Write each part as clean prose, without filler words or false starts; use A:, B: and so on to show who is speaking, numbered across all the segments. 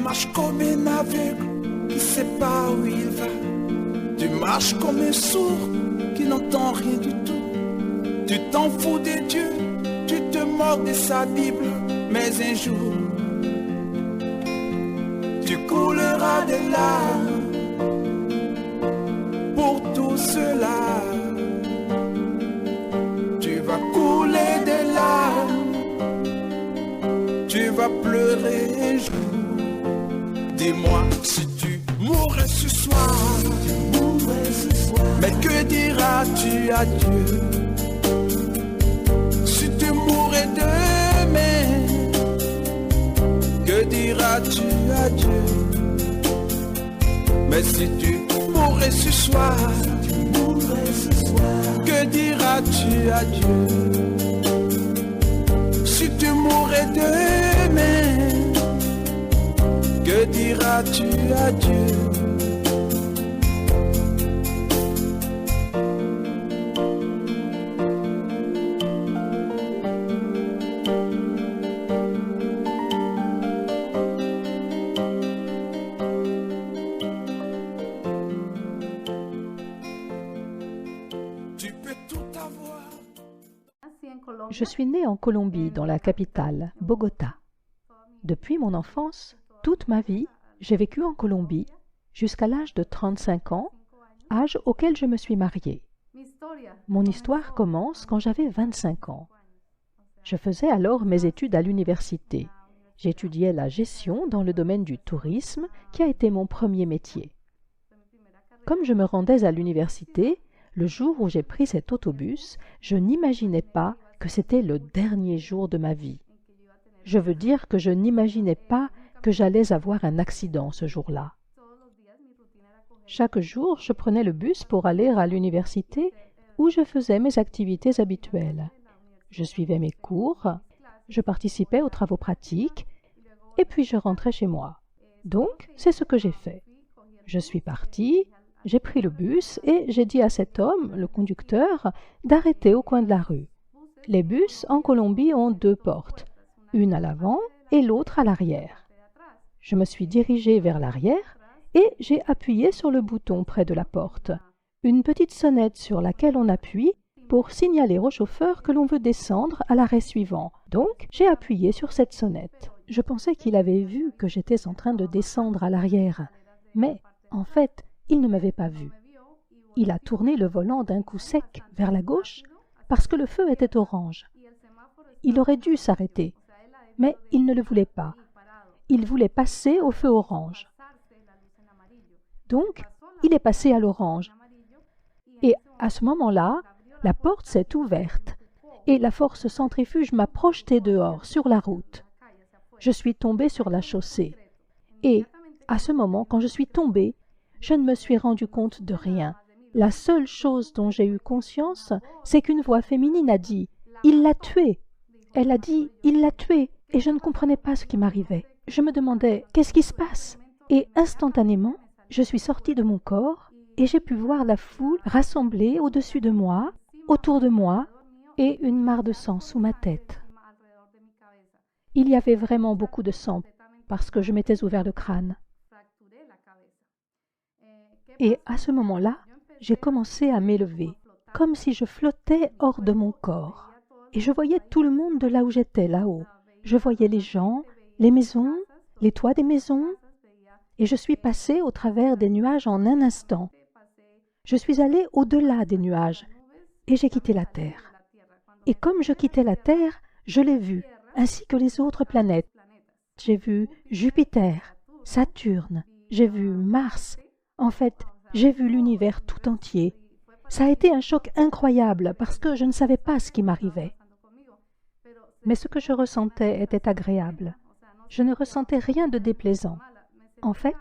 A: marches comme un aveugle qui ne sait pas où il va. Tu marches comme un sourd qui n'entend rien du tout. Tu t'en fous de Dieu, tu te moques de sa Bible. Mais un jour, tu couleras des larmes pour tout cela. Tu vas couler des larmes, tu vas pleurer un jour. Dis-moi si tu mourrais ce soir, mais que diras-tu à Dieu? Si tu mourrais demain, que diras-tu à Dieu? Mais si tu mourrais ce soir, que diras-tu à Dieu? Si tu mourrais demain, que diras-tu à Dieu?
B: Je suis née en Colombie, dans la capitale, Bogota. Depuis mon enfance, toute ma vie, j'ai vécu en Colombie jusqu'à l'âge de 35 ans, âge auquel je me suis mariée. Mon histoire commence quand j'avais 25 ans. Je faisais alors mes études à l'université. J'étudiais la gestion dans le domaine du tourisme, qui a été mon premier métier. Comme je me rendais à l'université, le jour où j'ai pris cet autobus, je n'imaginais pas que c'était le dernier jour de ma vie. Je veux dire que je n'imaginais pas que j'allais avoir un accident ce jour-là. Chaque jour, je prenais le bus pour aller à l'université où je faisais mes activités habituelles. Je suivais mes cours, je participais aux travaux pratiques et puis je rentrais chez moi. Donc, c'est ce que j'ai fait. Je suis partie, j'ai pris le bus et j'ai dit à cet homme, le conducteur, d'arrêter au coin de la rue. Les bus en Colombie ont 2 portes, une à l'avant et l'autre à l'arrière. Je me suis dirigée vers l'arrière et j'ai appuyé sur le bouton près de la porte, une petite sonnette sur laquelle on appuie pour signaler au chauffeur que l'on veut descendre à l'arrêt suivant. Donc, j'ai appuyé sur cette sonnette. Je pensais qu'il avait vu que j'étais en train de descendre à l'arrière, mais en fait, il ne m'avait pas vu. Il a tourné le volant d'un coup sec vers la gauche parce que le feu était orange. Il aurait dû s'arrêter, mais il ne le voulait pas. Il voulait passer au feu orange. Donc, il est passé à l'orange. Et à ce moment-là, la porte s'est ouverte et la force centrifuge m'a projeté dehors, sur la route. Je suis tombée sur la chaussée. Et à ce moment, quand je suis tombée, je ne me suis rendu compte de rien. La seule chose dont j'ai eu conscience, c'est qu'une voix féminine a dit « Il l'a tué ». Elle a dit « Il l'a tué » et je ne comprenais pas ce qui m'arrivait. Je me demandais « Qu'est-ce qui se passe ?» Et instantanément, je suis sortie de mon corps et j'ai pu voir la foule rassemblée au-dessus de moi, autour de moi, et une mare de sang sous ma tête. Il y avait vraiment beaucoup de sang parce que je m'étais ouvert le crâne. Et à ce moment-là, j'ai commencé à m'élever, comme si je flottais hors de mon corps. Et je voyais tout le monde de là où j'étais, là-haut. Je voyais les gens, les maisons, les toits des maisons, et je suis passée au travers des nuages en un instant. Je suis allée au-delà des nuages, et j'ai quitté la Terre. Et comme je quittais la Terre, je l'ai vue, ainsi que les autres planètes. J'ai vu Jupiter, Saturne, j'ai vu Mars. En fait, j'ai vu l'univers tout entier. Ça a été un choc incroyable parce que je ne savais pas ce qui m'arrivait. Mais ce que je ressentais était agréable. Je ne ressentais rien de déplaisant. En fait,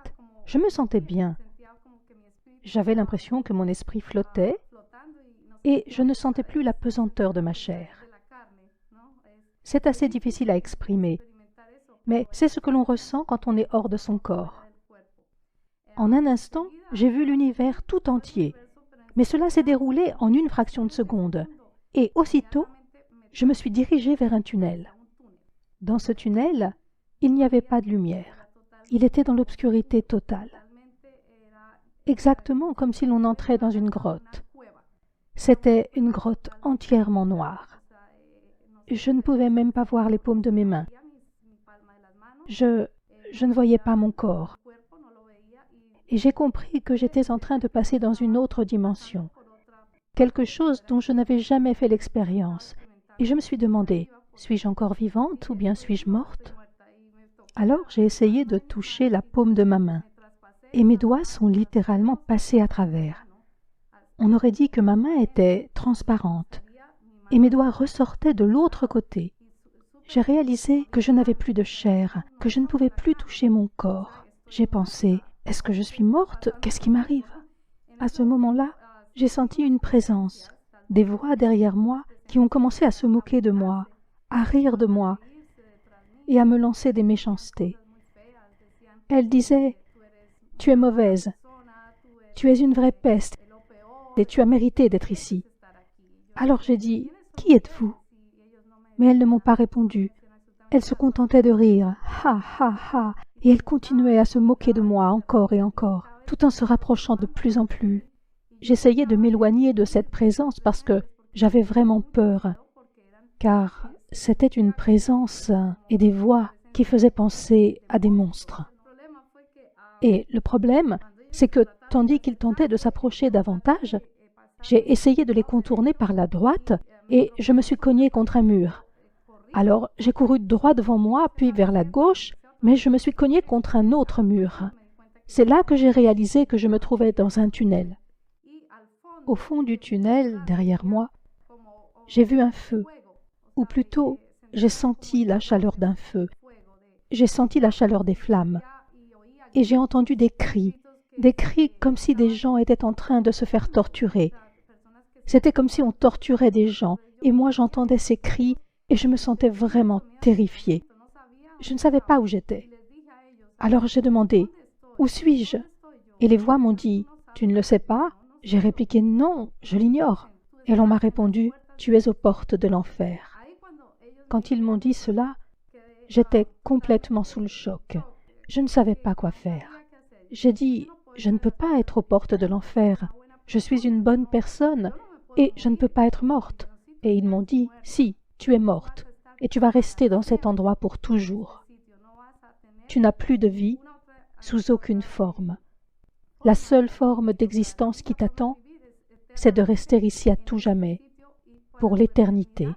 B: je me sentais bien. J'avais l'impression que mon esprit flottait et je ne sentais plus la pesanteur de ma chair. C'est assez difficile à exprimer, mais c'est ce que l'on ressent quand on est hors de son corps. En un instant, j'ai vu l'univers tout entier, mais cela s'est déroulé en une fraction de seconde, et aussitôt, je me suis dirigée vers un tunnel. Dans ce tunnel, il n'y avait pas de lumière. Il était dans l'obscurité totale, exactement comme si l'on entrait dans une grotte. C'était une grotte entièrement noire. Je ne pouvais même pas voir les paumes de mes mains. Je ne voyais pas mon corps. Et j'ai compris que j'étais en train de passer dans une autre dimension, quelque chose dont je n'avais jamais fait l'expérience. Et je me suis demandé, suis-je encore vivante ou bien suis-je morte? Alors j'ai essayé de toucher la paume de ma main, et mes doigts sont littéralement passés à travers. On aurait dit que ma main était transparente, et mes doigts ressortaient de l'autre côté. J'ai réalisé que je n'avais plus de chair, que je ne pouvais plus toucher mon corps. J'ai pensé, est-ce que je suis morte? Qu'est-ce qui m'arrive? À ce moment-là, j'ai senti une présence, des voix derrière moi qui ont commencé à se moquer de moi, à rire de moi et à me lancer des méchancetés. Elles disaient, « Tu es mauvaise, tu es une vraie peste et tu as mérité d'être ici. » Alors j'ai dit, « Qui êtes-vous » Mais elles ne m'ont pas répondu. Elles se contentaient de rire, « Ha, ha, ha » et elles continuaient à se moquer de moi encore et encore, tout en se rapprochant de plus en plus. J'essayais de m'éloigner de cette présence parce que j'avais vraiment peur, car c'était une présence et des voix qui faisaient penser à des monstres. Et le problème, c'est que tandis qu'ils tentaient de s'approcher davantage, j'ai essayé de les contourner par la droite et je me suis cognée contre un mur. Alors j'ai couru droit devant moi, puis vers la gauche, mais je me suis cognée contre un autre mur. C'est là que j'ai réalisé que je me trouvais dans un tunnel. Au fond du tunnel, derrière moi, j'ai vu un feu, ou plutôt, j'ai senti la chaleur d'un feu. J'ai senti la chaleur des flammes. Et j'ai entendu des cris comme si des gens étaient en train de se faire torturer. C'était comme si on torturait des gens, et moi j'entendais ces cris, et je me sentais vraiment terrifiée. Je ne savais pas où j'étais. Alors j'ai demandé, « Où suis-je » Et les voix m'ont dit, « Tu ne le sais pas ?» J'ai répliqué, « Non, je l'ignore. » Et l'on m'a répondu, « Tu es aux portes de l'enfer. » Quand ils m'ont dit cela, j'étais complètement sous le choc. Je ne savais pas quoi faire. J'ai dit, « Je ne peux pas être aux portes de l'enfer. Je suis une bonne personne et je ne peux pas être morte. » Et ils m'ont dit, « Si, tu es morte et tu vas rester dans cet endroit pour toujours. Tu n'as plus de vie sous aucune forme. La seule forme d'existence qui t'attend, c'est de rester ici à tout jamais, pour l'éternité.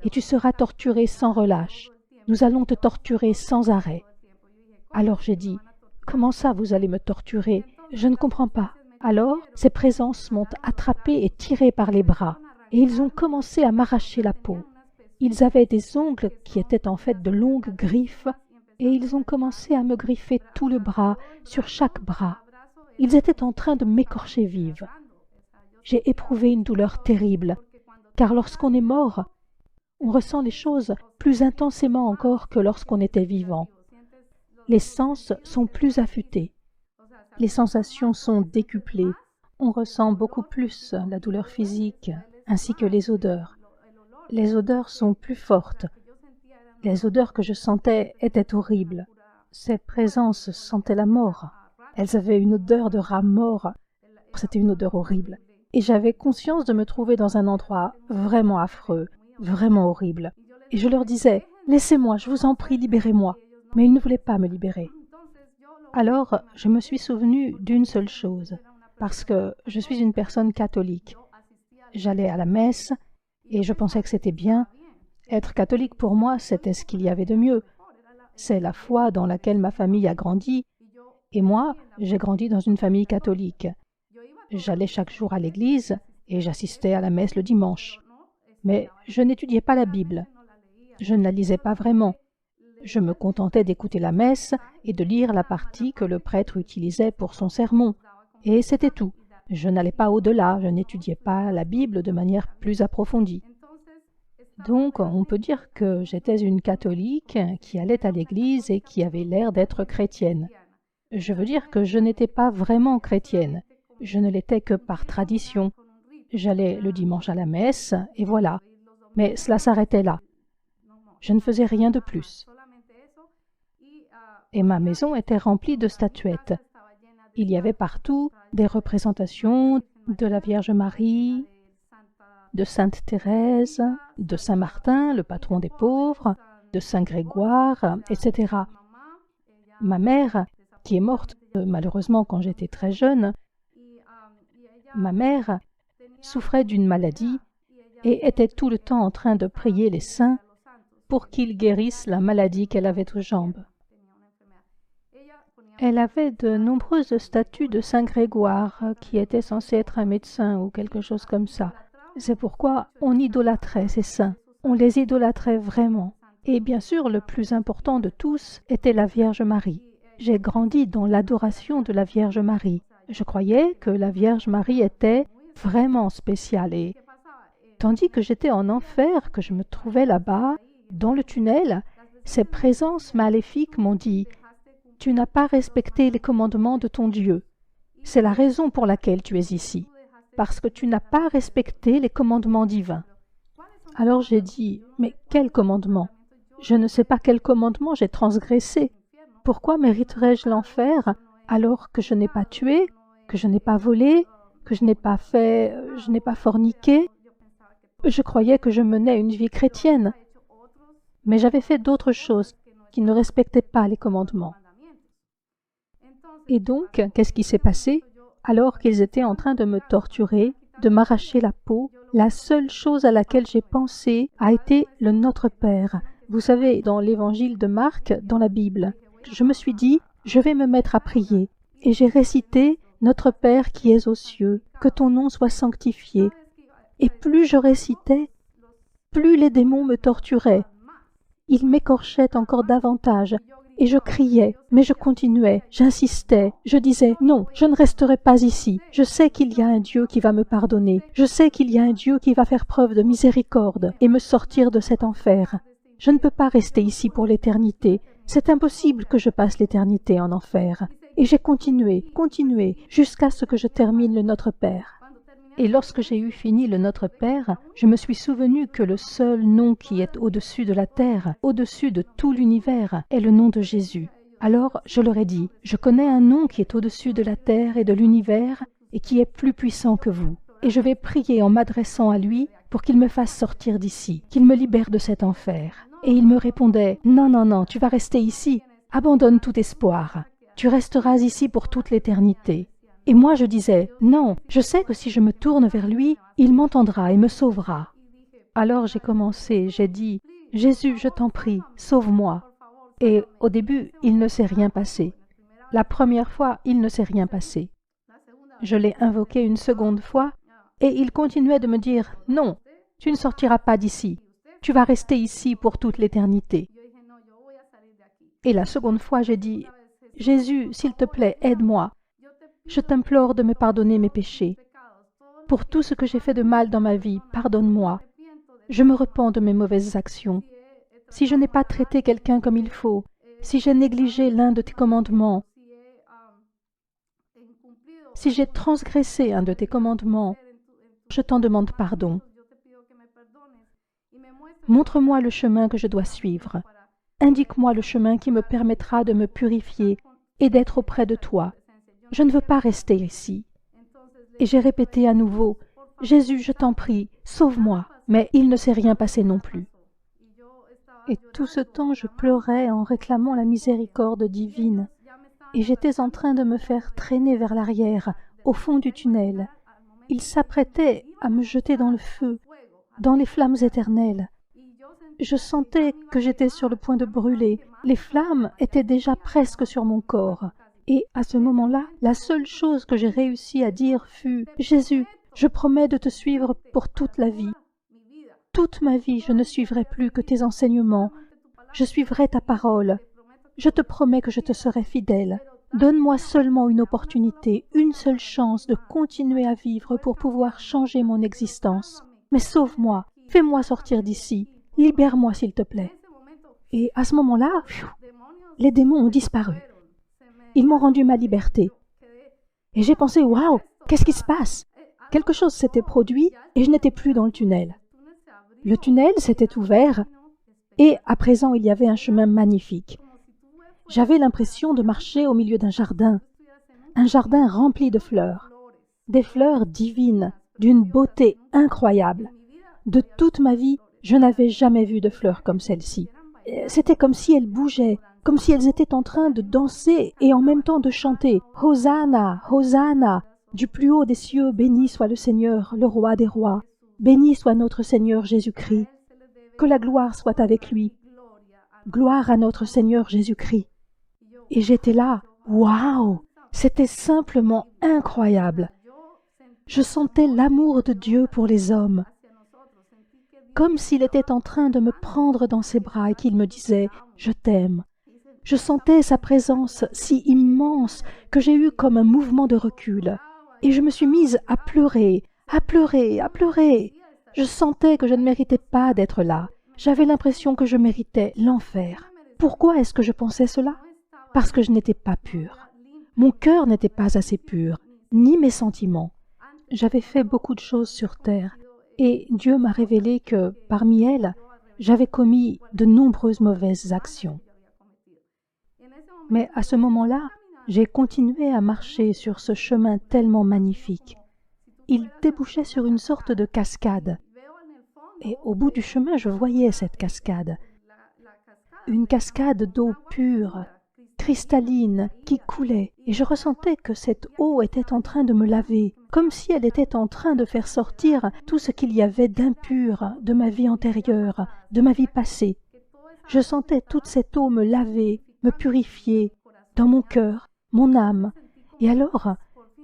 B: Et tu seras torturé sans relâche. Nous allons te torturer sans arrêt. » Alors j'ai dit, « Comment ça vous allez me torturer? Je ne comprends pas. » Alors ces présences m'ont attrapé et tiré par les bras, et ils ont commencé à m'arracher la peau. Ils avaient des ongles qui étaient en fait de longues griffes, et ils ont commencé à me griffer tout le bras, sur chaque bras. Ils étaient en train de m'écorcher vive. J'ai éprouvé une douleur terrible, car lorsqu'on est mort, on ressent les choses plus intensément encore que lorsqu'on était vivant. Les sens sont plus affûtés. Les sensations sont décuplées. On ressent beaucoup plus la douleur physique, ainsi que les odeurs. Les odeurs sont plus fortes. Les odeurs que je sentais étaient horribles. Ces présences sentaient la mort. Elles avaient une odeur de rat mort. C'était une odeur horrible. Et j'avais conscience de me trouver dans un endroit vraiment affreux, vraiment horrible. Et je leur disais, « Laissez-moi, je vous en prie, libérez-moi. » Mais ils ne voulaient pas me libérer. Alors, je me suis souvenue d'une seule chose, parce que je suis une personne catholique. J'allais à la messe, et je pensais que c'était bien. Être catholique pour moi, c'était ce qu'il y avait de mieux. C'est la foi dans laquelle ma famille a grandi, et moi, j'ai grandi dans une famille catholique. J'allais chaque jour à l'église, et j'assistais à la messe le dimanche. Mais je n'étudiais pas la Bible. Je ne la lisais pas vraiment. Je me contentais d'écouter la messe et de lire la partie que le prêtre utilisait pour son sermon. Et c'était tout. Je n'allais pas au-delà, je n'étudiais pas la Bible de manière plus approfondie. Donc, on peut dire que j'étais une catholique qui allait à l'église et qui avait l'air d'être chrétienne. Je veux dire que je n'étais pas vraiment chrétienne. Je ne l'étais que par tradition. J'allais le dimanche à la messe, et voilà. Mais cela s'arrêtait là. Je ne faisais rien de plus. et ma maison était remplie de statuettes. Il y avait partout des représentations de la Vierge Marie, de Sainte Thérèse, de Saint Martin, le patron des pauvres, de Saint Grégoire, etc. Ma mère, qui est morte malheureusement quand j'étais très jeune, ma mère souffrait d'une maladie et était tout le temps en train de prier les saints pour qu'ils guérissent la maladie qu'elle avait aux jambes. Elle avait de nombreuses statues de Saint Grégoire, qui était censé être un médecin ou quelque chose comme ça. C'est pourquoi on idolâtrait ces saints. On les idolâtrait vraiment. Et bien sûr, le plus important de tous était la Vierge Marie. J'ai grandi dans l'adoration de la Vierge Marie. Je croyais que la Vierge Marie était vraiment spéciale. Et tandis que j'étais en enfer, que je me trouvais là-bas, dans le tunnel, ces présences maléfiques m'ont dit « Tu n'as pas respecté les commandements de ton Dieu. C'est la raison pour laquelle tu es ici, parce que tu n'as pas respecté les commandements divins. » Alors j'ai dit « Mais quel commandement? Je ne sais pas quel commandement j'ai transgressé. Pourquoi mériterais-je l'enfer alors que je n'ai pas tué, que je n'ai pas volé, que je n'ai pas forniqué? Je croyais que je menais une vie chrétienne, mais j'avais fait d'autres choses qui ne respectaient pas les commandements. Et donc, qu'est-ce qui s'est passé? Alors qu'ils étaient en train de me torturer, de m'arracher la peau, la seule chose à laquelle j'ai pensé a été le Notre Père. Vous savez, dans l'évangile de Marc, dans la Bible, je me suis dit, je vais me mettre à prier. Et j'ai récité « Notre Père qui es aux cieux, que ton nom soit sanctifié ». Et plus je récitais, plus les démons me torturaient. Ils m'écorchaient encore davantage. Et je criais, mais je continuais, j'insistais, je disais « Non, je ne resterai pas ici. Je sais qu'il y a un Dieu qui va me pardonner. Je sais qu'il y a un Dieu qui va faire preuve de miséricorde et me sortir de cet enfer. Je ne peux pas rester ici pour l'éternité. C'est impossible que je passe l'éternité en enfer. » Et j'ai continué, jusqu'à ce que je termine le Notre Père. Et lorsque j'ai eu fini le Notre Père, je me suis souvenu que le seul nom qui est au-dessus de la terre, au-dessus de tout l'univers, est le nom de Jésus. Alors je leur ai dit, je connais un nom qui est au-dessus de la terre et de l'univers et qui est plus puissant que vous. Et je vais prier en m'adressant à lui pour qu'il me fasse sortir d'ici, qu'il me libère de cet enfer. Et il me répondait, non, non, non, tu vas rester ici, abandonne tout espoir. Tu resteras ici pour toute l'éternité. Et moi je disais, non, je sais que si je me tourne vers lui, il m'entendra et me sauvera. Alors j'ai commencé, j'ai dit, Jésus, je t'en prie, sauve-moi. Et au début, il ne s'est rien passé. La première fois, il ne s'est rien passé. Je l'ai invoqué une seconde fois, et il continuait de me dire, non, tu ne sortiras pas d'ici, tu vas rester ici pour toute l'éternité. Et la seconde fois, j'ai dit, Jésus, s'il te plaît, aide-moi. Je t'implore de me pardonner mes péchés. Pour tout ce que j'ai fait de mal dans ma vie, pardonne-moi. Je me repens de mes mauvaises actions. Si je n'ai pas traité quelqu'un comme il faut, si j'ai négligé l'un de tes commandements, si j'ai transgressé un de tes commandements, je t'en demande pardon. Montre-moi le chemin que je dois suivre. Indique-moi le chemin qui me permettra de me purifier et d'être auprès de toi. Je ne veux pas rester ici. Et j'ai répété à nouveau, Jésus, je t'en prie, sauve-moi. Mais il ne s'est rien passé non plus. Et tout ce temps, je pleurais en réclamant la miséricorde divine. Et j'étais en train de me faire traîner vers l'arrière, au fond du tunnel. Il s'apprêtait à me jeter dans le feu, dans les flammes éternelles. Je sentais que j'étais sur le point de brûler. Les flammes étaient déjà presque sur mon corps. Et à ce moment-là, la seule chose que j'ai réussi à dire fut « Jésus, je promets de te suivre pour toute la vie. Toute ma vie, je ne suivrai plus que tes enseignements. Je suivrai ta parole. Je te promets que je te serai fidèle. Donne-moi seulement une opportunité, une seule chance de continuer à vivre pour pouvoir changer mon existence. Mais sauve-moi, fais-moi sortir d'ici, libère-moi s'il te plaît. » Et à ce moment-là, les démons ont disparu. Ils m'ont rendu ma liberté. Et j'ai pensé, waouh, qu'est-ce qui se passe? Quelque chose s'était produit et je n'étais plus dans le tunnel. Le tunnel s'était ouvert et à présent il y avait un chemin magnifique. J'avais l'impression de marcher au milieu d'un jardin rempli de fleurs, des fleurs divines, d'une beauté incroyable. De toute ma vie, je n'avais jamais vu de fleurs comme celle-ci. C'était comme si elles bougeaient, comme si elles étaient en train de danser et en même temps de chanter « Hosanna, Hosanna !» Du plus haut des cieux, béni soit le Seigneur, le roi des rois. Béni soit notre Seigneur Jésus-Christ. Que la gloire soit avec lui. Gloire à notre Seigneur Jésus-Christ. Et j'étais là, waouh! C'était simplement incroyable. Je sentais l'amour de Dieu pour les hommes, comme s'il était en train de me prendre dans ses bras et qu'il me disait « Je t'aime ». Je sentais sa présence si immense que j'ai eu comme un mouvement de recul. Et je me suis mise à pleurer, à pleurer, à pleurer. Je sentais que je ne méritais pas d'être là. J'avais l'impression que je méritais l'enfer. Pourquoi est-ce que je pensais cela? Parce que je n'étais pas pure. Mon cœur n'était pas assez pur, ni mes sentiments. J'avais fait beaucoup de choses sur terre, et Dieu m'a révélé que, parmi elles, j'avais commis de nombreuses mauvaises actions. Mais à ce moment-là, j'ai continué à marcher sur ce chemin tellement magnifique. Il débouchait sur une sorte de cascade. Et au bout du chemin, je voyais cette cascade. Une cascade d'eau pure, cristalline, qui coulait. Et je ressentais que cette eau était en train de me laver, comme si elle était en train de faire sortir tout ce qu'il y avait d'impur de ma vie antérieure, de ma vie passée. Je sentais toute cette eau me laver, me purifier, dans mon cœur, mon âme. Et alors,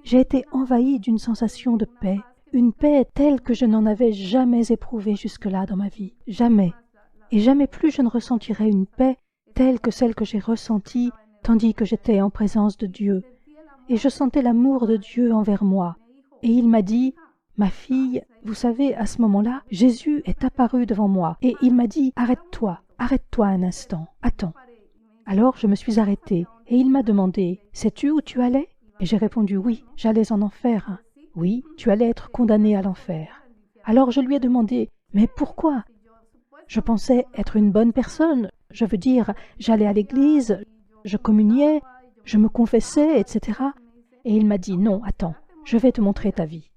B: j'ai été envahie d'une sensation de paix, une paix telle que je n'en avais jamais éprouvée jusque-là dans ma vie. Jamais. Et jamais plus je ne ressentirai une paix telle que celle que j'ai ressentie tandis que j'étais en présence de Dieu. Et je sentais l'amour de Dieu envers moi. Et il m'a dit, « Ma fille, vous savez, à ce moment-là, Jésus est apparu devant moi. Et il m'a dit, « Arrête-toi un instant, attends. » Alors je me suis arrêtée. Et il m'a demandé, « Sais-tu où tu allais ?» Et j'ai répondu, « Oui, j'allais en enfer. » « Oui, tu allais être condamné à l'enfer. » Alors je lui ai demandé, « Mais pourquoi ?» Je pensais être une bonne personne. Je veux dire, j'allais à l'église, je communiais, je me confessais, etc. Et il m'a dit, « Non, attends, je vais te montrer ta vie. »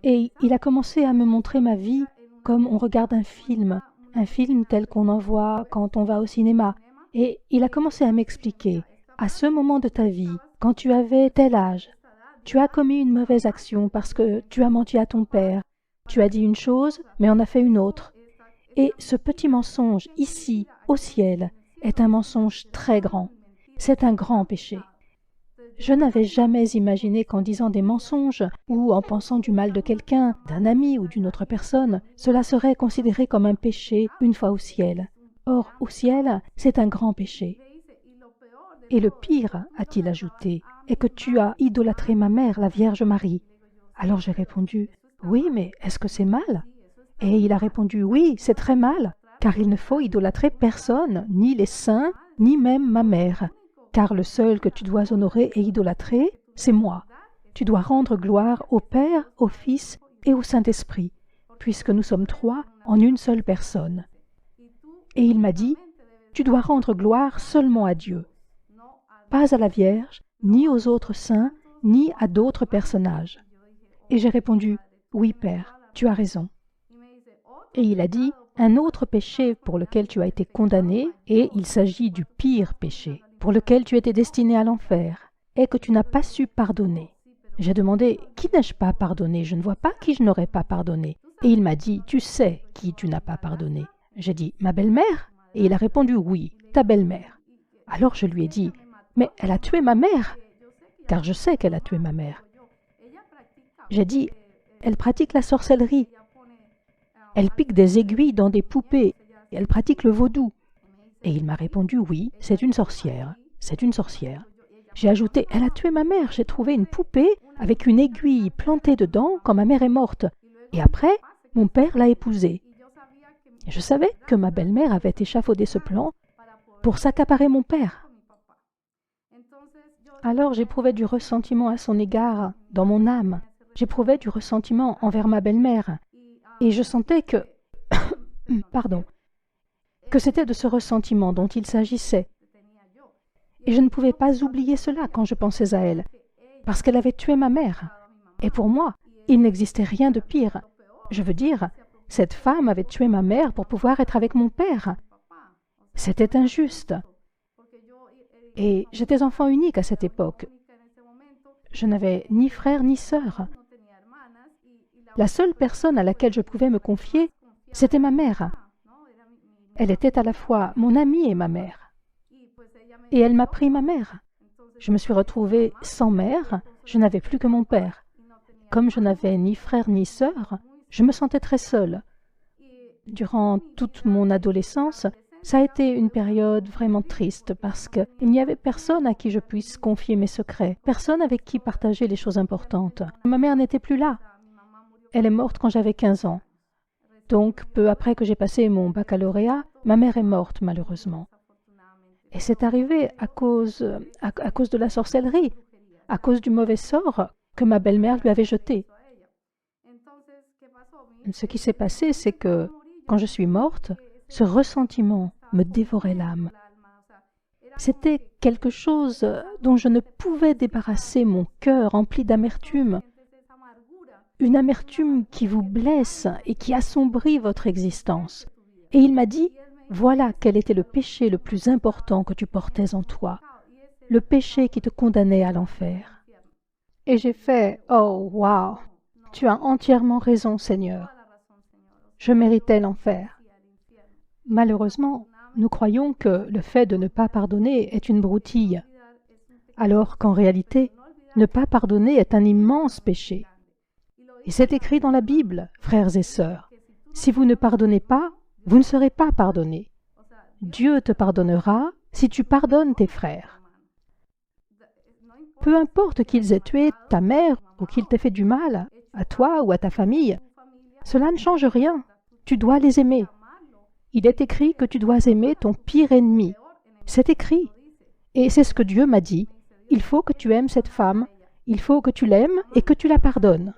B: Et il a commencé à me montrer ma vie comme on regarde un film tel qu'on en voit quand on va au cinéma. Et il a commencé à m'expliquer, à ce moment de ta vie, quand tu avais tel âge, tu as commis une mauvaise action parce que tu as menti à ton père. Tu as dit une chose, mais en as fait une autre. Et ce petit mensonge, ici, au ciel, est un mensonge très grand. C'est un grand péché. Je n'avais jamais imaginé qu'en disant des mensonges ou en pensant du mal de quelqu'un, d'un ami ou d'une autre personne, cela serait considéré comme un péché une fois au ciel. Or, au ciel, c'est un grand péché. Et le pire, a-t-il ajouté, est que tu as idolâtré ma mère, la Vierge Marie. Alors j'ai répondu, « Oui, mais est-ce que c'est mal ?» Et il a répondu, « Oui, c'est très mal, car il ne faut idolâtrer personne, ni les saints, ni même ma mère. Car le seul que tu dois honorer et idolâtrer, c'est moi. Tu dois rendre gloire au Père, au Fils et au Saint-Esprit, puisque nous sommes trois en une seule personne. » Et il m'a dit, « Tu dois rendre gloire seulement à Dieu, pas à la Vierge, ni aux autres saints, ni à d'autres personnages. » Et j'ai répondu, « Oui, Père, tu as raison. » Et il a dit, « Un autre péché pour lequel tu as été condamné, et il s'agit du pire péché, pour lequel tu étais destiné à l'enfer, est que tu n'as pas su pardonner. » J'ai demandé, « Qui n'ai-je pas pardonné? Je ne vois pas qui je n'aurais pas pardonné. » Et il m'a dit, « Tu sais qui tu n'as pas pardonné. » J'ai dit, « Ma belle-mère ?» Et il a répondu, « Oui, ta belle-mère. » Alors je lui ai dit, « Mais elle a tué ma mère !» Car je sais qu'elle a tué ma mère. J'ai dit, « Elle pratique la sorcellerie. Elle pique des aiguilles dans des poupées. Elle pratique le vaudou. » Et il m'a répondu, « Oui, c'est une sorcière. C'est une sorcière. » J'ai ajouté, « Elle a tué ma mère. J'ai trouvé une poupée avec une aiguille plantée dedans quand ma mère est morte. Et après, mon père l'a épousée. » Je savais que ma belle-mère avait échafaudé ce plan pour s'accaparer mon père. Alors j'éprouvais du ressentiment à son égard dans mon âme. J'éprouvais du ressentiment envers ma belle-mère. Et je sentais que... que c'était de ce ressentiment dont il s'agissait. Et je ne pouvais pas oublier cela quand je pensais à elle, parce qu'elle avait tué ma mère. Et pour moi, il n'existait rien de pire. Je veux dire, cette femme avait tué ma mère pour pouvoir être avec mon père. C'était injuste. Et j'étais enfant unique à cette époque. Je n'avais ni frère ni sœur. La seule personne à laquelle je pouvais me confier, c'était ma mère. Elle était à la fois mon amie et ma mère. Et elle m'a pris ma mère. Je me suis retrouvée sans mère, je n'avais plus que mon père. Comme je n'avais ni frère ni sœur, je me sentais très seule. Durant toute mon adolescence, ça a été une période vraiment triste parce qu'il n'y avait personne à qui je puisse confier mes secrets, personne avec qui partager les choses importantes. Ma mère n'était plus là. Elle est morte quand j'avais 15 ans. Donc, peu après que j'ai passé mon baccalauréat, ma mère est morte malheureusement. Et c'est arrivé à cause de la sorcellerie, à cause du mauvais sort que ma belle-mère lui avait jeté. Ce qui s'est passé, c'est que quand je suis morte, ce ressentiment me dévorait l'âme. C'était quelque chose dont je ne pouvais débarrasser mon cœur rempli d'amertume. Une amertume qui vous blesse et qui assombrit votre existence. Et il m'a dit, voilà quel était le péché le plus important que tu portais en toi, le péché qui te condamnait à l'enfer. Et j'ai fait, oh, wow, tu as entièrement raison, Seigneur. Je méritais l'enfer. Malheureusement, nous croyons que le fait de ne pas pardonner est une broutille, alors qu'en réalité, ne pas pardonner est un immense péché. Et c'est écrit dans la Bible, frères et sœurs, si vous ne pardonnez pas, vous ne serez pas pardonnés. Dieu te pardonnera si tu pardonnes tes frères. Peu importe qu'ils aient tué ta mère ou qu'ils t'aient fait du mal, à toi ou à ta famille, cela ne change rien. Tu dois les aimer. Il est écrit que tu dois aimer ton pire ennemi. C'est écrit. Et c'est ce que Dieu m'a dit. Il faut que tu aimes cette femme, il faut que tu l'aimes et que tu la pardonnes.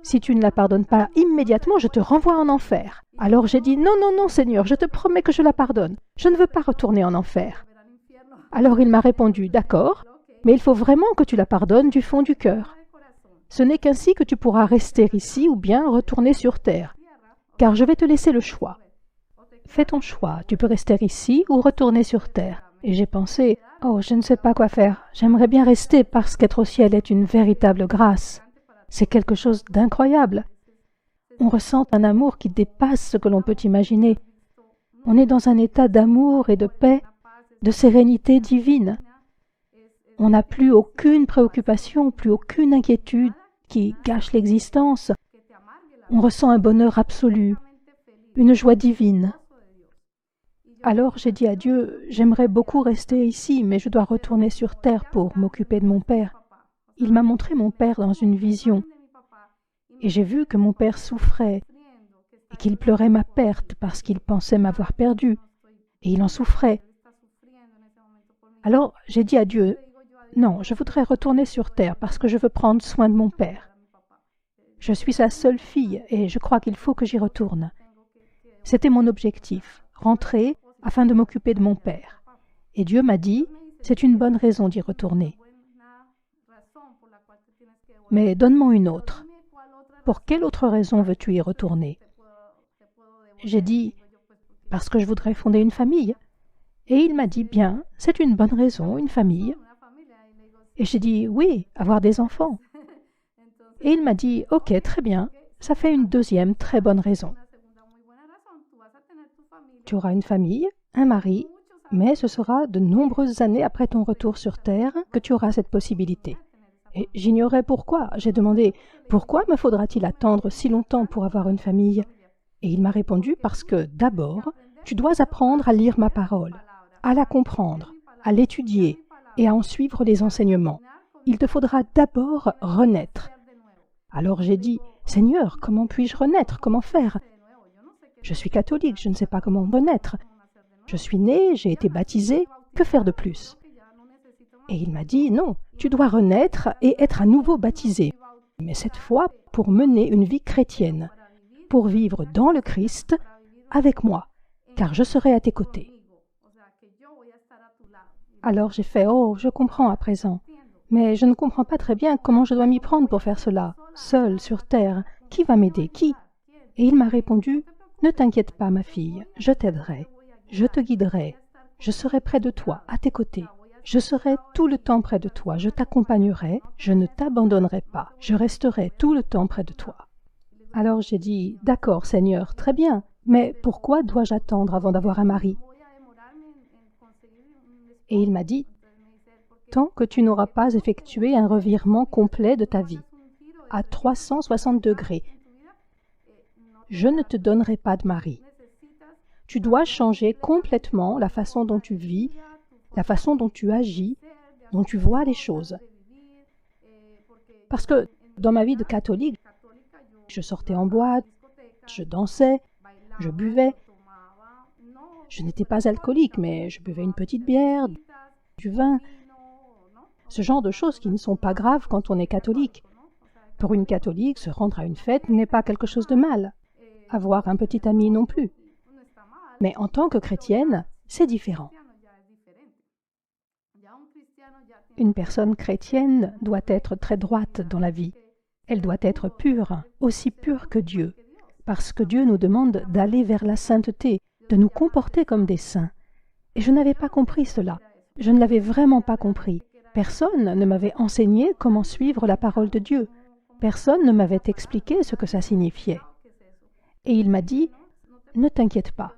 B: Si tu ne la pardonnes pas immédiatement, je te renvoie en enfer. Alors j'ai dit, non, non, non, Seigneur, je te promets que je la pardonne. Je ne veux pas retourner en enfer. Alors il m'a répondu, d'accord, mais il faut vraiment que tu la pardonnes du fond du cœur. Ce n'est qu'ainsi que tu pourras rester ici ou bien retourner sur terre, car je vais te laisser le choix. Fais ton choix, tu peux rester ici ou retourner sur terre. Et j'ai pensé, oh, je ne sais pas quoi faire. J'aimerais bien rester parce qu'être au ciel est une véritable grâce. C'est quelque chose d'incroyable. On ressent un amour qui dépasse ce que l'on peut imaginer. On est dans un état d'amour et de paix, de sérénité divine. On n'a plus aucune préoccupation, plus aucune inquiétude qui gâche l'existence. On ressent un bonheur absolu, une joie divine. Alors j'ai dit à Dieu, j'aimerais beaucoup rester ici, mais je dois retourner sur terre pour m'occuper de mon père. Il m'a montré mon père dans une vision. Et j'ai vu que mon père souffrait et qu'il pleurait ma perte parce qu'il pensait m'avoir perdu. Et il en souffrait. Alors j'ai dit à Dieu, non, je voudrais retourner sur terre parce que je veux prendre soin de mon père. Je suis sa seule fille et je crois qu'il faut que j'y retourne. C'était mon objectif, rentrer afin de m'occuper de mon père. Et Dieu m'a dit, c'est une bonne raison d'y retourner. Mais donne-moi une autre. Pour quelle autre raison veux-tu y retourner? J'ai dit, parce que je voudrais fonder une famille. Et il m'a dit, bien, c'est une bonne raison, une famille. Et j'ai dit, oui, avoir des enfants. Et il m'a dit, ok, très bien, ça fait une deuxième très bonne raison. Tu auras une famille, un mari, mais ce sera de nombreuses années après ton retour sur Terre que tu auras cette possibilité. Et j'ignorais pourquoi. J'ai demandé, pourquoi me faudra-t-il attendre si longtemps pour avoir une famille? Et il m'a répondu, parce que d'abord, tu dois apprendre à lire ma parole, à la comprendre, à l'étudier et à en suivre les enseignements. Il te faudra d'abord renaître. Alors j'ai dit, Seigneur, comment puis-je renaître? Comment faire? Je suis catholique, je ne sais pas comment renaître. Je suis né, j'ai été baptisé, que faire de plus? Et il m'a dit, non, tu dois renaître et être à nouveau baptisé, mais cette fois pour mener une vie chrétienne, pour vivre dans le Christ avec moi, car je serai à tes côtés. Alors j'ai fait « Oh, je comprends à présent. Mais je ne comprends pas très bien comment je dois m'y prendre pour faire cela. Seule, sur terre, qui va m'aider? Qui ?» Et il m'a répondu « Ne t'inquiète pas, ma fille, je t'aiderai, je te guiderai, je serai près de toi, à tes côtés. Je serai tout le temps près de toi, je t'accompagnerai, je ne t'abandonnerai pas, je resterai tout le temps près de toi. » Alors j'ai dit « D'accord, Seigneur, très bien, mais pourquoi dois-je attendre avant d'avoir un mari ?» Et il m'a dit « Tant que tu n'auras pas effectué un revirement complet de ta vie, à 360 degrés, je ne te donnerai pas de mari. Tu dois changer complètement la façon dont tu vis, la façon dont tu agis, dont tu vois les choses. Parce que dans ma vie de catholique, je sortais en boîte, je dansais, je buvais. Je n'étais pas alcoolique, mais je buvais une petite bière, du vin, ce genre de choses qui ne sont pas graves quand on est catholique. Pour une catholique, se rendre à une fête n'est pas quelque chose de mal. Avoir un petit ami non plus. Mais en tant que chrétienne, c'est différent. Une personne chrétienne doit être très droite dans la vie. Elle doit être pure, aussi pure que Dieu, parce que Dieu nous demande d'aller vers la sainteté, de nous comporter comme des saints. Et je n'avais pas compris cela. Je ne l'avais vraiment pas compris. Personne ne m'avait enseigné comment suivre la parole de Dieu. Personne ne m'avait expliqué ce que ça signifiait. Et il m'a dit, « Ne t'inquiète pas.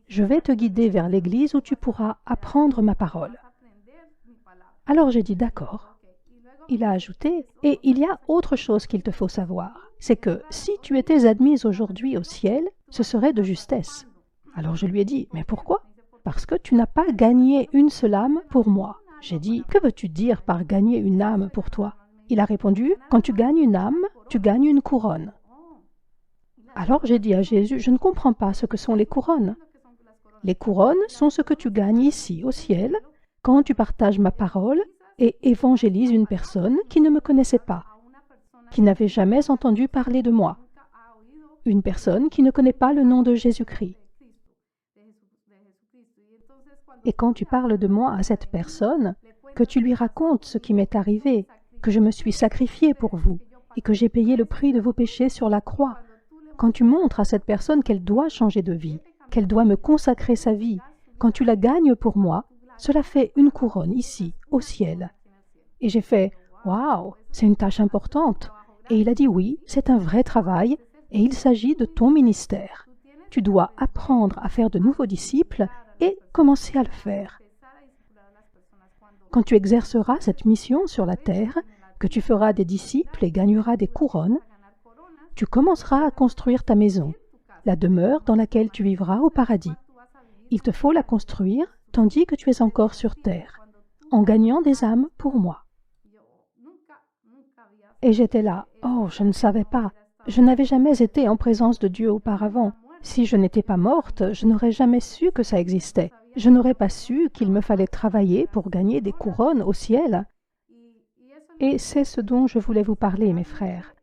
B: Je vais te guider vers l'église où tu pourras apprendre ma parole. » Alors j'ai dit, « D'accord. » Il a ajouté, « Et il y a autre chose qu'il te faut savoir. C'est que si tu étais admise aujourd'hui au ciel, ce serait de justesse. » Alors je lui ai dit, « Mais pourquoi ? » « Parce que tu n'as pas gagné une seule âme pour moi. » J'ai dit, « Que veux-tu dire par gagner une âme pour toi ?» Il a répondu, « Quand tu gagnes une âme, tu gagnes une couronne. » Alors j'ai dit à Jésus, « Je ne comprends pas ce que sont les couronnes. » Les couronnes sont ce que tu gagnes ici, au ciel, quand tu partages ma parole et évangélises une personne qui ne me connaissait pas, qui n'avait jamais entendu parler de moi, une personne qui ne connaît pas le nom de Jésus-Christ. Et quand tu parles de moi à cette personne, que tu lui racontes ce qui m'est arrivé, que je me suis sacrifié pour vous et que j'ai payé le prix de vos péchés sur la croix, quand tu montres à cette personne qu'elle doit changer de vie, qu'elle doit me consacrer sa vie, quand tu la gagnes pour moi, cela fait une couronne ici, au ciel. Et j'ai fait « Waouh, c'est une tâche importante !» Et il a dit « Oui, c'est un vrai travail et il s'agit de ton ministère. Tu dois apprendre à faire de nouveaux disciples et commencer à le faire. Quand tu exerceras cette mission sur la terre, que tu feras des disciples et gagneras des couronnes, tu commenceras à construire ta maison, la demeure dans laquelle tu vivras au paradis. Il te faut la construire tandis que tu es encore sur terre, en gagnant des âmes pour moi. » Et j'étais là, « Oh, je ne savais pas. Je n'avais jamais été en présence de Dieu auparavant. Si je n'étais pas morte, je n'aurais jamais su que ça existait. Je n'aurais pas su qu'il me fallait travailler pour gagner des couronnes au ciel. » Et c'est ce dont je voulais vous parler, mes frères.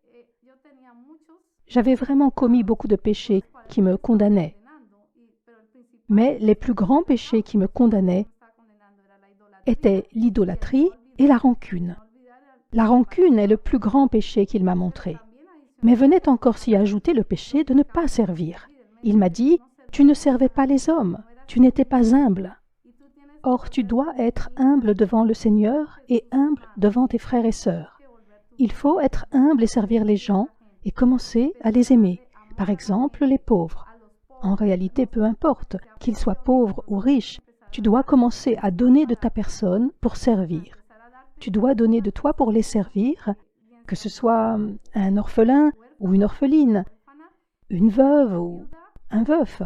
B: J'avais vraiment commis beaucoup de péchés qui me condamnaient. Mais les plus grands péchés qui me condamnaient étaient l'idolâtrie et la rancune. La rancune est le plus grand péché qu'il m'a montré. Mais venait encore s'y ajouter le péché de ne pas servir. Il m'a dit, « Tu ne servais pas les hommes, tu n'étais pas humble. Or, tu dois être humble devant le Seigneur et humble devant tes frères et sœurs. Il faut être humble et servir les gens et commencer à les aimer. Par exemple, les pauvres. En réalité, peu importe, qu'ils soient pauvres ou riches, tu dois commencer à donner de ta personne pour servir. Tu dois donner de toi pour les servir, que ce soit un orphelin ou une orpheline, une veuve ou un veuf.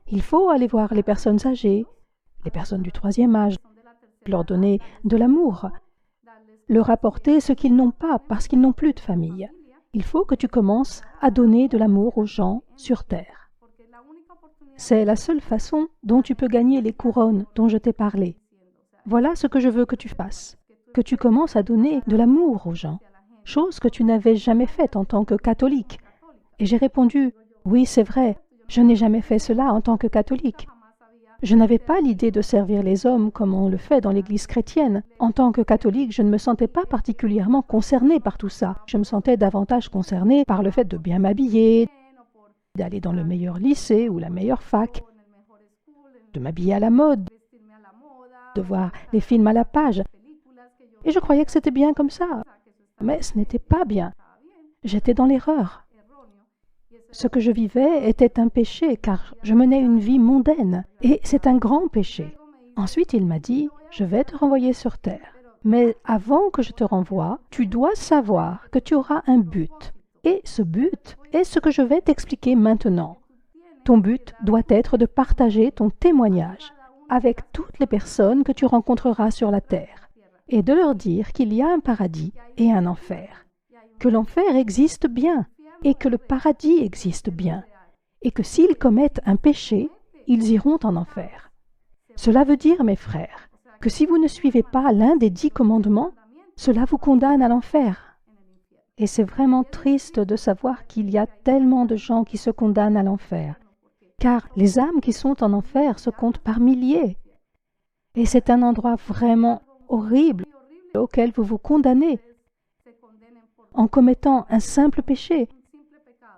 B: Il faut aller voir les personnes âgées, les personnes du 3e âge, leur donner de l'amour, leur apporter ce qu'ils n'ont pas parce qu'ils n'ont plus de famille. Il faut que tu commences à donner de l'amour aux gens sur terre. C'est la seule façon dont tu peux gagner les couronnes dont je t'ai parlé. Voilà ce que je veux que tu fasses, que tu commences à donner de l'amour aux gens, chose que tu n'avais jamais faite en tant que catholique. Et j'ai répondu, « Oui, c'est vrai, je n'ai jamais fait cela en tant que catholique. Je n'avais pas l'idée de servir les hommes comme on le fait dans l'Église chrétienne. En tant que catholique, je ne me sentais pas particulièrement concernée par tout ça. Je me sentais davantage concernée par le fait de bien m'habiller, d'aller dans le meilleur lycée ou la meilleure fac, de m'habiller à la mode, de voir les films à la page. Et je croyais que c'était bien comme ça. Mais ce n'était pas bien. J'étais dans l'erreur. Ce que je vivais était un péché, car je menais une vie mondaine, et c'est un grand péché. Ensuite, il m'a dit, « Je vais te renvoyer sur terre. Mais avant que je te renvoie, tu dois savoir que tu auras un but. Et ce but est ce que je vais t'expliquer maintenant. Ton but doit être de partager ton témoignage avec toutes les personnes que tu rencontreras sur la terre, et de leur dire qu'il y a un paradis et un enfer, que l'enfer existe bien, et que le paradis existe bien, et que s'ils commettent un péché, ils iront en enfer. Cela veut dire, mes frères, que si vous ne suivez pas l'un des 10 commandements, cela vous condamne à l'enfer. Et c'est vraiment triste de savoir qu'il y a tellement de gens qui se condamnent à l'enfer, car les âmes qui sont en enfer se comptent par milliers. Et c'est un endroit vraiment horrible auquel vous vous condamnez en commettant un simple péché.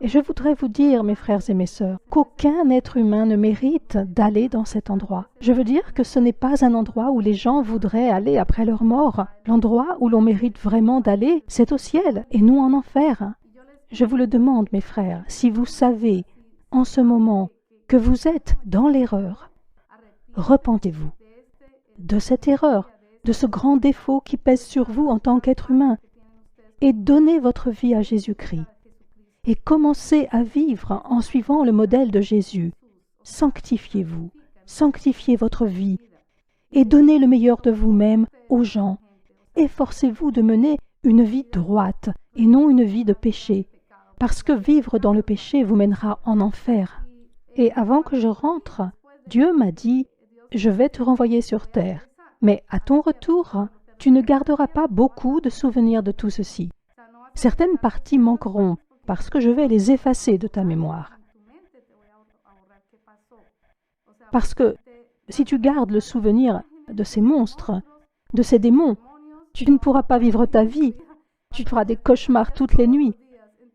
B: Et je voudrais vous dire, mes frères et mes sœurs, qu'aucun être humain ne mérite d'aller dans cet endroit. Je veux dire que ce n'est pas un endroit où les gens voudraient aller après leur mort. L'endroit où l'on mérite vraiment d'aller, c'est au ciel et non en enfer. Je vous le demande, mes frères, si vous savez en ce moment que vous êtes dans l'erreur, repentez-vous de cette erreur, de ce grand défaut qui pèse sur vous en tant qu'être humain, et donnez votre vie à Jésus-Christ. Et commencez à vivre en suivant le modèle de Jésus. Sanctifiez-vous, sanctifiez votre vie et donnez le meilleur de vous-même aux gens. Efforcez-vous de mener une vie droite et non une vie de péché, parce que vivre dans le péché vous mènera en enfer. Et avant que je rentre, Dieu m'a dit, « Je vais te renvoyer sur terre, mais à ton retour, tu ne garderas pas beaucoup de souvenirs de tout ceci. Certaines parties manqueront, parce que je vais les effacer de ta mémoire. Parce que si tu gardes le souvenir de ces monstres, de ces démons, tu ne pourras pas vivre ta vie. Tu feras des cauchemars toutes les nuits.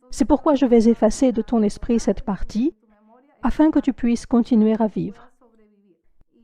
B: C'est pourquoi je vais effacer de ton esprit cette partie, afin que tu puisses continuer à vivre.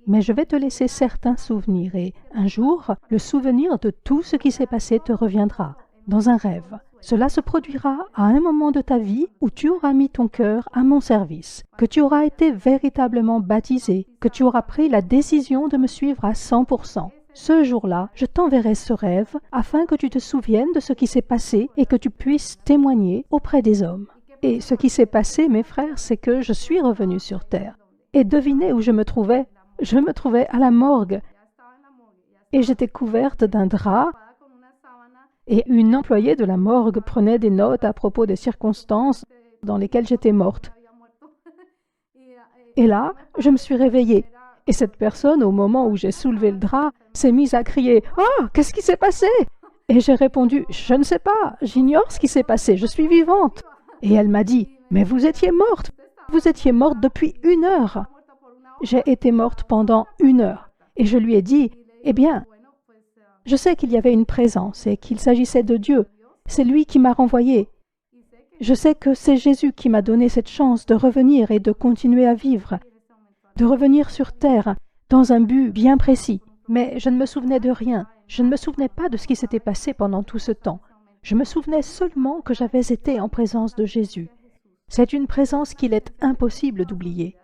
B: Mais je vais te laisser certains souvenirs et, un jour, le souvenir de tout ce qui s'est passé te reviendra, dans un rêve. Cela se produira à un moment de ta vie où tu auras mis ton cœur à mon service, que tu auras été véritablement baptisé, que tu auras pris la décision de me suivre à 100%. Ce jour-là, je t'enverrai ce rêve afin que tu te souviennes de ce qui s'est passé et que tu puisses témoigner auprès des hommes. Et ce qui s'est passé, mes frères, c'est que je suis revenu sur terre. Et devinez où je me trouvais? Je me trouvais à la morgue. Et j'étais couverte d'un drap. Et une employée de la morgue prenait des notes à propos des circonstances dans lesquelles j'étais morte. Et là, je me suis réveillée. Et cette personne, au moment où j'ai soulevé le drap, s'est mise à crier « Oh, qu'est-ce qui s'est passé ?» Et j'ai répondu « Je ne sais pas, j'ignore ce qui s'est passé, je suis vivante. » Et elle m'a dit « Mais vous étiez morte depuis 1 heure. » J'ai été morte pendant 1 heure. Et je lui ai dit « Eh bien, je sais qu'il y avait une présence et qu'il s'agissait de Dieu. C'est lui qui m'a renvoyée. Je sais que c'est Jésus qui m'a donné cette chance de revenir et de continuer à vivre, de revenir sur terre dans un but bien précis. Mais je ne me souvenais de rien. Je ne me souvenais pas de ce qui s'était passé pendant tout ce temps. Je me souvenais seulement que j'avais été en présence de Jésus. C'est une présence qu'il est impossible d'oublier.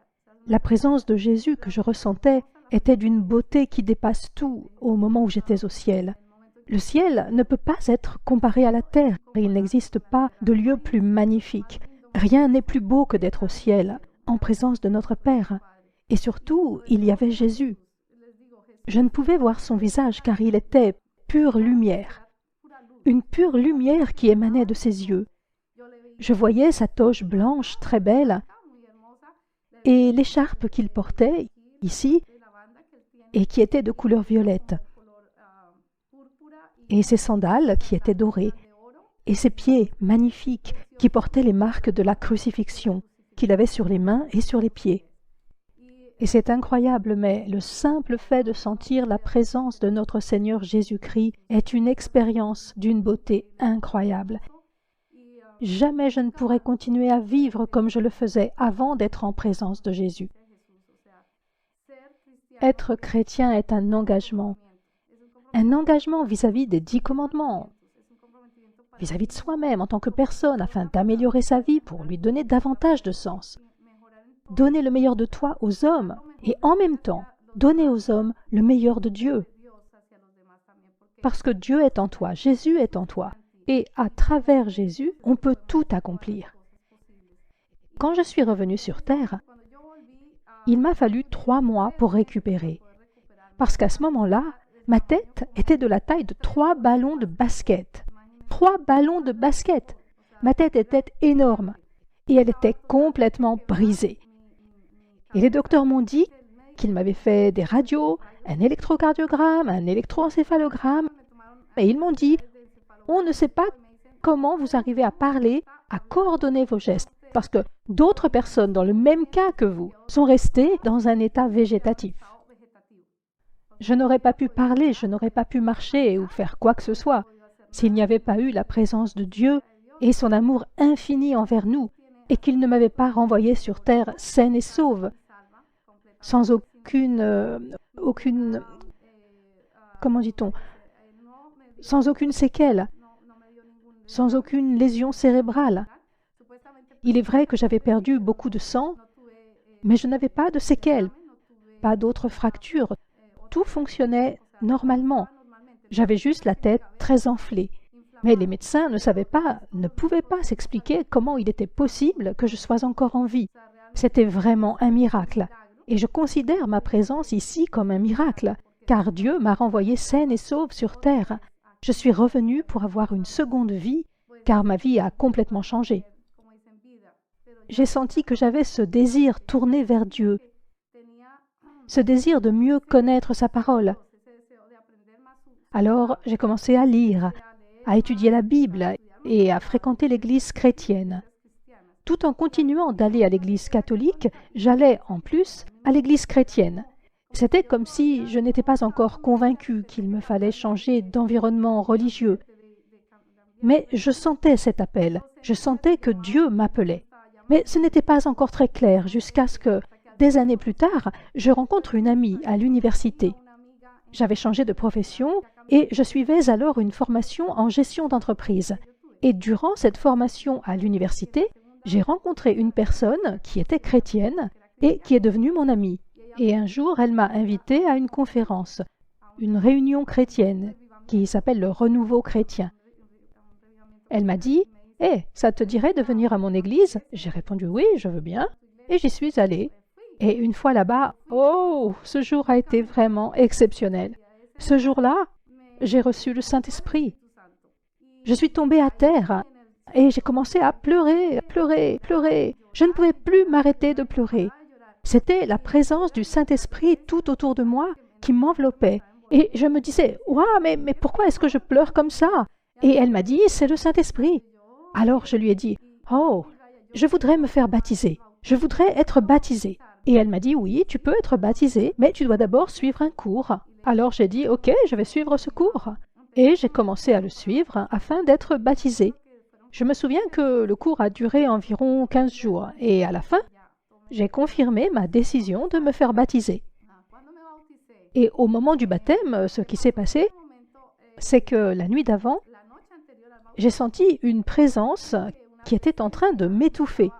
B: La présence de Jésus que je ressentais était d'une beauté qui dépasse tout au moment où j'étais au ciel. Le ciel ne peut pas être comparé à la terre. Il n'existe pas de lieu plus magnifique. Rien n'est plus beau que d'être au ciel, en présence de notre Père. Et surtout, il y avait Jésus. Je ne pouvais voir son visage car il était pure lumière. Une pure lumière qui émanait de ses yeux. Je voyais sa toge blanche très belle et l'écharpe qu'il portait ici et qui était de couleur violette, et ses sandales qui étaient dorées, et ses pieds magnifiques qui portaient les marques de la crucifixion qu'il avait sur les mains et sur les pieds. Et c'est incroyable, mais le simple fait de sentir la présence de notre Seigneur Jésus-Christ est une expérience d'une beauté incroyable. Jamais je ne pourrais continuer à vivre comme je le faisais avant d'être en présence de Jésus. Être chrétien est un engagement vis-à-vis des 10 commandements, vis-à-vis de soi-même en tant que personne, afin d'améliorer sa vie pour lui donner davantage de sens. Donner le meilleur de toi aux hommes et en même temps donner aux hommes le meilleur de Dieu. Parce que Dieu est en toi, Jésus est en toi. Et à travers Jésus, on peut tout accomplir. Quand je suis revenue sur terre, il m'a fallu 3 mois pour récupérer. Parce qu'à ce moment-là, ma tête était de la taille de 3 ballons de basket. 3 ballons de basket. Ma tête était énorme et elle était complètement brisée. Et les docteurs m'ont dit qu'ils m'avaient fait des radios, un électrocardiogramme, un électroencéphalogramme. Et ils m'ont dit, on ne sait pas comment vous arrivez à parler, à coordonner vos gestes, parce que d'autres personnes dans le même cas que vous sont restées dans un état végétatif. Je n'aurais pas pu parler, je n'aurais pas pu marcher ou faire quoi que ce soit s'il n'y avait pas eu la présence de Dieu et son amour infini envers nous, et qu'il ne m'avait pas renvoyé sur terre saine et sauve, sans sans aucune séquelle, sans aucune lésion cérébrale. Il est vrai que j'avais perdu beaucoup de sang, mais je n'avais pas de séquelles, pas d'autres fractures. Tout fonctionnait normalement. J'avais juste la tête très enflée. Mais les médecins ne pouvaient pas s'expliquer comment il était possible que je sois encore en vie. C'était vraiment un miracle. Et je considère ma présence ici comme un miracle, car Dieu m'a renvoyée saine et sauve sur terre. Je suis revenue pour avoir une seconde vie, car ma vie a complètement changé. J'ai senti que j'avais ce désir tourné vers Dieu, ce désir de mieux connaître sa parole. Alors, j'ai commencé à lire, à étudier la Bible et à fréquenter l'Église chrétienne. Tout en continuant d'aller à l'Église catholique, j'allais en plus à l'Église chrétienne. C'était comme si je n'étais pas encore convaincue qu'il me fallait changer d'environnement religieux. Mais je sentais cet appel, je sentais que Dieu m'appelait. Mais ce n'était pas encore très clair jusqu'à ce que, des années plus tard, je rencontre une amie à l'université. J'avais changé de profession et je suivais alors une formation en gestion d'entreprise. Et durant cette formation à l'université, j'ai rencontré une personne qui était chrétienne et qui est devenue mon amie. Et un jour, elle m'a invitée à une conférence, une réunion chrétienne qui s'appelle le Renouveau chrétien. Elle m'a dit « Hey, ça te dirait de venir à mon église ?» J'ai répondu « Oui, je veux bien. » Et j'y suis allée. Et une fois là-bas, oh, ce jour a été vraiment exceptionnel. Ce jour-là, j'ai reçu le Saint-Esprit. Je suis tombée à terre et j'ai commencé à pleurer, pleurer, pleurer. Je ne pouvais plus m'arrêter de pleurer. C'était la présence du Saint-Esprit tout autour de moi qui m'enveloppait. Et je me disais, « Ouah, mais pourquoi est-ce que je pleure comme ça ?» Et elle m'a dit, « C'est le Saint-Esprit. » Alors je lui ai dit, « Oh, je voudrais me faire baptiser. Je voudrais être baptisée. » Et elle m'a dit, « Oui, tu peux être baptisée, mais tu dois d'abord suivre un cours. » Alors j'ai dit, « Ok, je vais suivre ce cours. » Et j'ai commencé à le suivre afin d'être baptisée. Je me souviens que le cours a duré environ 15 jours et à la fin, j'ai confirmé ma décision de me faire baptiser. Et au moment du baptême, ce qui s'est passé, c'est que la nuit d'avant, j'ai senti une présence qui était en train de m'étouffer.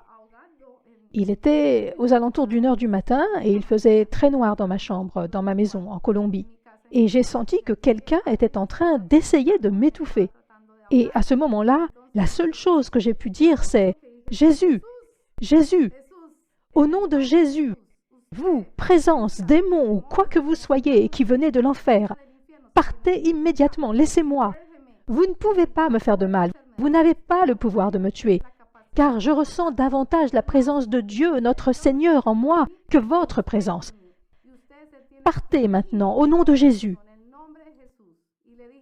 B: Il était aux alentours d'1h du matin et il faisait très noir dans ma chambre, dans ma maison, en Colombie. Et j'ai senti que quelqu'un était en train d'essayer de m'étouffer. Et à ce moment-là, la seule chose que j'ai pu dire, c'est « Jésus, Jésus, au nom de Jésus, vous, présence, démon ou quoi que vous soyez qui venez de l'enfer, partez immédiatement, laissez-moi. Vous ne pouvez pas me faire de mal, vous n'avez pas le pouvoir de me tuer, car je ressens davantage la présence de Dieu, notre Seigneur, en moi, que votre présence. Partez maintenant, au nom de Jésus. »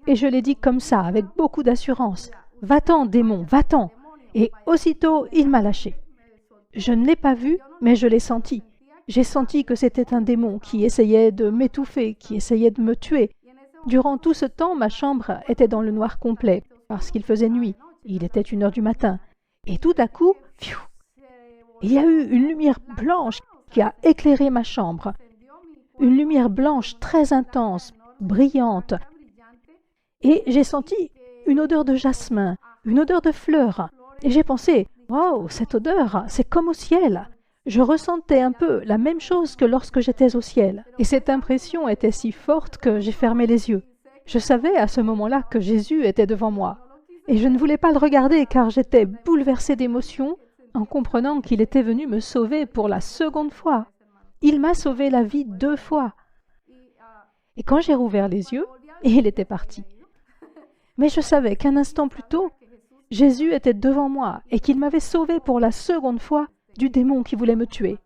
B: Et je l'ai dit comme ça, avec beaucoup d'assurance. « Va-t'en, démon, va-t'en !» Et aussitôt, il m'a lâché. Je ne l'ai pas vu, mais je l'ai senti. J'ai senti que c'était un démon qui essayait de m'étouffer, qui essayait de me tuer. Durant tout ce temps, ma chambre était dans le noir complet, parce qu'il faisait nuit. Il était 1 heure du matin. Et tout à coup, pfiou, il y a eu une lumière blanche qui a éclairé ma chambre. Une lumière blanche très intense, brillante. Et j'ai senti une odeur de jasmin, une odeur de fleurs. Et j'ai pensé, waouh, cette odeur, c'est comme au ciel. Je ressentais un peu la même chose que lorsque j'étais au ciel. Et cette impression était si forte que j'ai fermé les yeux. Je savais à ce moment-là que Jésus était devant moi. Et je ne voulais pas le regarder car j'étais bouleversée d'émotion en comprenant qu'il était venu me sauver pour la seconde fois. Il m'a sauvé la vie 2 fois. Et quand j'ai rouvert les yeux, il était parti. Mais je savais qu'un instant plus tôt, Jésus était devant moi et qu'il m'avait sauvé pour la seconde fois du démon qui voulait me tuer.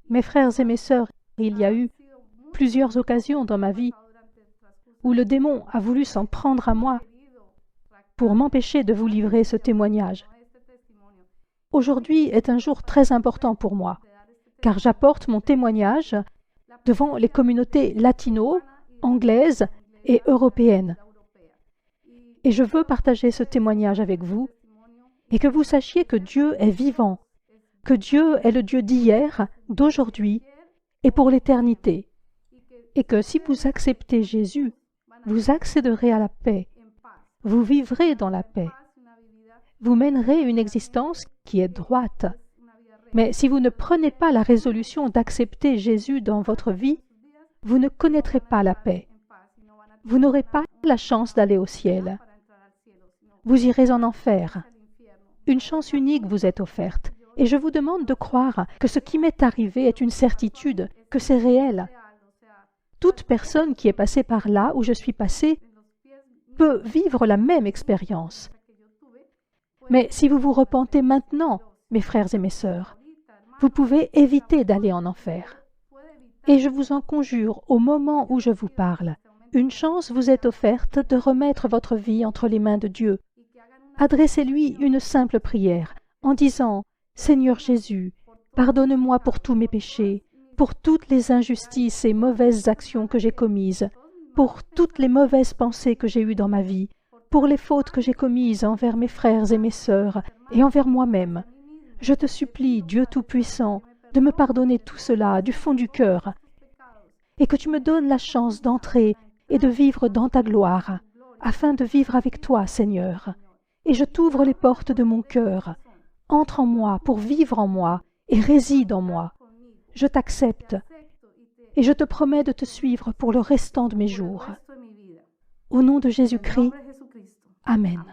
B: Mes frères et mes sœurs, il y a eu plusieurs occasions dans ma vie où le démon a voulu s'en prendre à moi pour m'empêcher de vous livrer ce témoignage. Aujourd'hui est un jour très important pour moi, car j'apporte mon témoignage devant les communautés latino, anglaises et européennes. Et je veux partager ce témoignage avec vous et que vous sachiez que Dieu est vivant, que Dieu est le Dieu d'hier, d'aujourd'hui et pour l'éternité, et que si vous acceptez Jésus, vous accéderez à la paix, vous vivrez dans la paix, vous mènerez une existence qui est droite. Mais si vous ne prenez pas la résolution d'accepter Jésus dans votre vie, vous ne connaîtrez pas la paix. Vous n'aurez pas la chance d'aller au ciel. Vous irez en enfer. Une chance unique vous est offerte. Et je vous demande de croire que ce qui m'est arrivé est une certitude, que c'est réel. Toute personne qui est passée par là où je suis passée peut vivre la même expérience. Mais si vous vous repentez maintenant, mes frères et mes sœurs, vous pouvez éviter d'aller en enfer. Et je vous en conjure, au moment où je vous parle, une chance vous est offerte de remettre votre vie entre les mains de Dieu. Adressez-lui une simple prière en disant « Seigneur Jésus, pardonne-moi pour tous mes péchés, pour toutes les injustices et mauvaises actions que j'ai commises, pour toutes les mauvaises pensées que j'ai eues dans ma vie, pour les fautes que j'ai commises envers mes frères et mes sœurs et envers moi-même. Je te supplie, Dieu Tout-Puissant, de me pardonner tout cela du fond du cœur et que tu me donnes la chance d'entrer et de vivre dans ta gloire, afin de vivre avec toi, Seigneur. Et je t'ouvre les portes de mon cœur. Entre en moi pour vivre en moi et réside en moi. Je t'accepte et je te promets de te suivre pour le restant de mes jours. Au nom de Jésus-Christ, Amen.